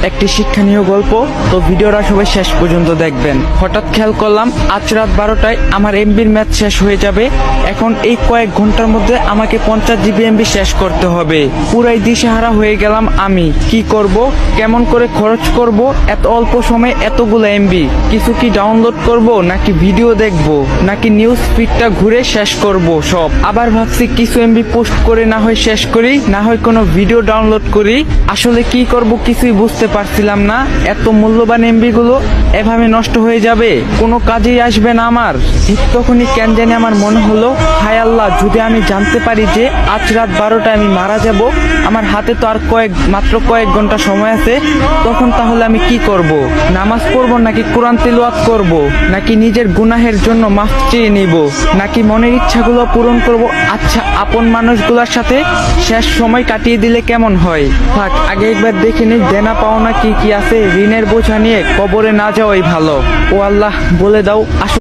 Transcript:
একটি শিক্ষণীয় গল্প। তো ভিডিওটা সবাই শেষ পর্যন্ত দেখবেন। হঠাৎ খেয়াল করলাম আজ রাত 12টায় আমার এমবির ম্যাচ শেষ হয়ে যাবে। এখন এই কয়েক ঘন্টার মধ্যে আমাকে 50 জিবি এমবি শেষ করতে হবে। পুরাই দিশেহারা হয়ে গেলাম আমি। কি করব, কেমন করে খরচ করব এত অল্প সময়ে এতগুলো এমবি? কিছু কি ডাউনলোড করব, নাকি ভিডিও দেখব, নাকি নিউজ ফিডটা ঘুরে শেষ করব সব? আবার ভাবছি কিছু এমবি পোস্ট করে না হয় শেষ করি, না হয় কোনো ভিডিও ডাউনলোড করি। আসলে কি করব কিছুই বুঝতে পারছিলাম না। এত মূল্যবান এমবি গুলো এভাবে নষ্ট হয়ে যাবে, কোনো কাজেই আসবে না আমার। ঠিক তখনই কেন জানি আমার মনে হলো, হায় আল্লাহ, যদি আমি জানতে পারি যে আজ রাত 12টায় আমি মারা যাব, আমার হাতে তো আর মাত্র কয়েক ঘন্টা সময় আছে, তখন তাহলে আমি কি করব? নামাজ পড়ব, নাকি কোরআন তিলাওয়াত করব, নাকি নিজের গুনাহের জন্য মাফ চেয়ে নিব, নাকি মনের ইচ্ছাগুলো পূরণ করব? আচ্ছা, আপন মানুষগুলোর সাথে শেষ সময় কাটিয়ে দিলে কেমন হয়? থাক, আগে একবার দেখে নিই দেনা পাওনা কি কি আছে। ঋণের বোঝা নিয়ে কবরে না যাওয়াই ভালো। ও আল্লাহ, বলে দাও